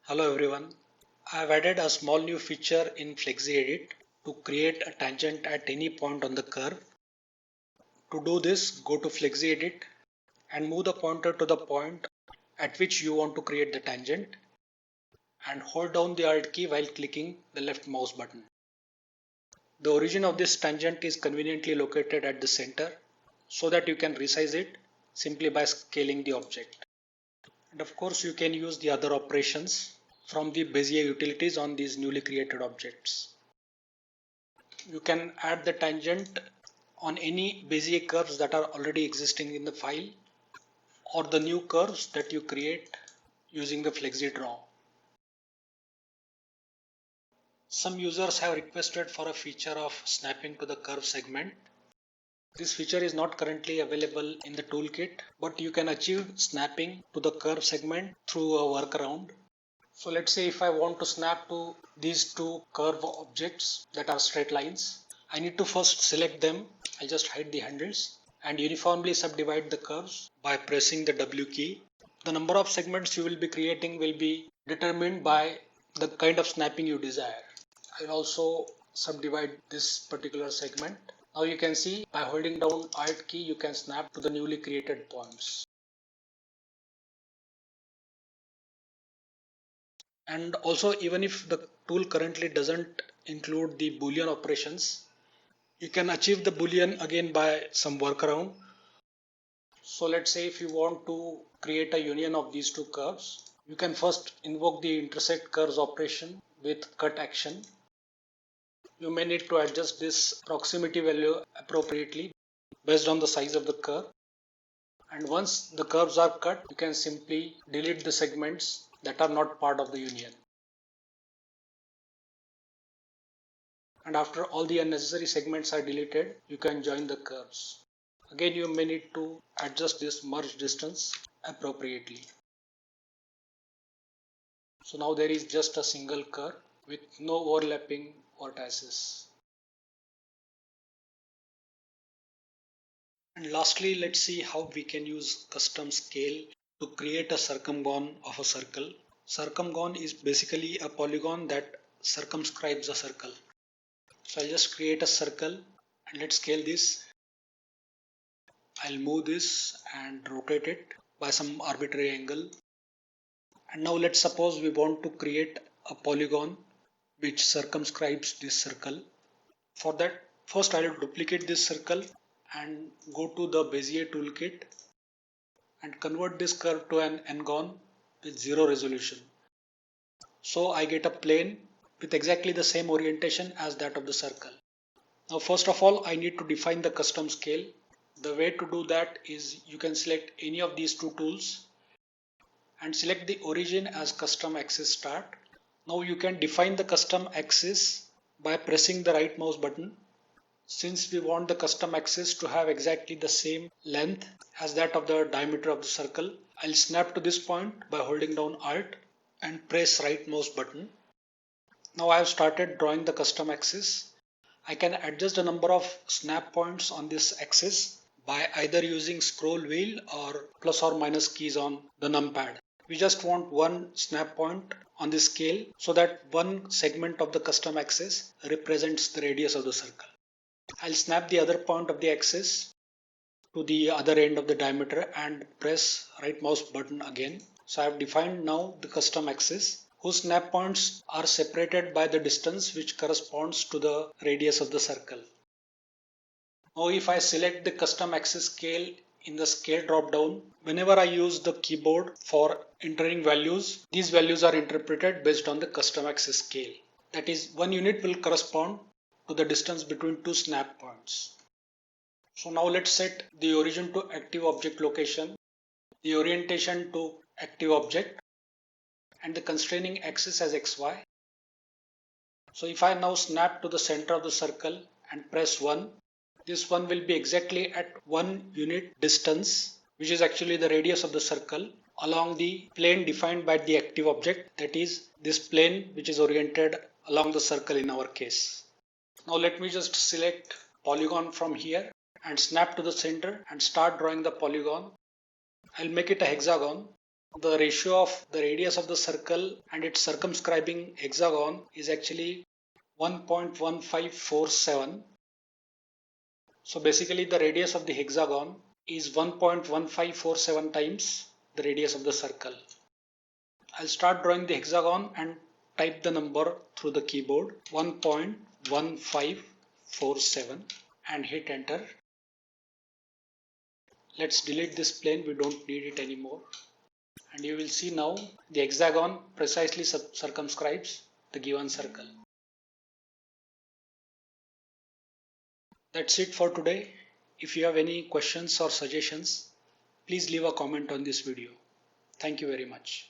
Hello everyone. I have added a small new feature in FlexiEdit to create a tangent at any point on the curve. To do this, go to FlexiEdit and move the pointer to the point at which you want to create the tangent and hold down the Alt key while clicking the left mouse button. The origin of this tangent is conveniently located at the center so that you can resize it simply by scaling the object. And of course, you can use the other operations from the Bezier utilities on these newly created objects. You can add the tangent on any Bezier curves that are already existing in the file or the new curves that you create using the FlexiDraw. Some users have requested for a feature of snapping to the curve segment. This feature is not currently available in the toolkit, but you can achieve snapping to the curve segment through a workaround. So let's say if I want to snap to these two curve objects that are straight lines, I need to first select them. I'll just hide the handles and uniformly subdivide the curves by pressing the W key. The number of segments you will be creating will be determined by the kind of snapping you desire. I'll also subdivide this particular segment. Now you can see by holding down Alt key you can snap to the newly created points. And also, even if the tool currently doesn't include the Boolean operations, you can achieve the Boolean again by some workaround. So let's say if you want to create a union of these two curves, you can first invoke the intersect curves operation with cut action. You may need to adjust this proximity value appropriately based on the size of the curve. And once the curves are cut, you can simply delete the segments that are not part of the union. And after all the unnecessary segments are deleted, you can join the curves. Again, you may need to adjust this merge distance appropriately. So now there is just a single curve with no overlapping vertices. And lastly, let's see how we can use custom scale to create a circumgone of a circle. Circumgone is basically a polygon that circumscribes a circle. So I'll just create a circle and let's scale this. I'll move this and rotate it by some arbitrary angle. And now let's suppose we want to create a polygon which circumscribes this circle. For that, first I'll duplicate this circle and go to the Bezier toolkit and convert this curve to an n-gon with 0 resolution. So I get a plane with exactly the same orientation as that of the circle. Now first of all, I need to define the custom scale. The way to do that is you can select any of these two tools and select the origin as custom axis start. Now you can define the custom axis by pressing the right mouse button. Since we want the custom axis to have exactly the same length as that of the diameter of the circle, I'll snap to this point by holding down Alt and press right mouse button. Now I have started drawing the custom axis. I can adjust the number of snap points on this axis by either using scroll wheel or plus or minus keys on the numpad. We just want one snap point on the scale so that one segment of the custom axis represents the radius of the circle. I'll snap the other point of the axis to the other end of the diameter and press right mouse button again. So I have defined now the custom axis whose snap points are separated by the distance which corresponds to the radius of the circle. Now if I select the custom axis scale in the scale drop down, whenever I use the keyboard for entering values, these values are interpreted based on the custom axis scale. That is, 1 unit will correspond to the distance between two snap points. So now let's set the origin to active object location, the orientation to active object, and the constraining axis as XY. So if I now snap to the center of the circle and press 1, this one will be exactly at 1 unit distance, which is actually the radius of the circle, along the plane defined by the active object, that is this plane which is oriented along the circle in our case. Now let me just select polygon from here and snap to the center and start drawing the polygon. I'll make it a hexagon. The ratio of the radius of the circle and its circumscribing hexagon is actually 1.1547. So basically the radius of the hexagon is 1.1547 times the radius of the circle. I'll start drawing the hexagon and type the number through the keyboard 1.1547 and hit enter. Let's delete this plane, we don't need it anymore. And you will see now the hexagon precisely circumscribes the given circle. That's it for today. If you have any questions or suggestions, please leave a comment on this video. Thank you very much.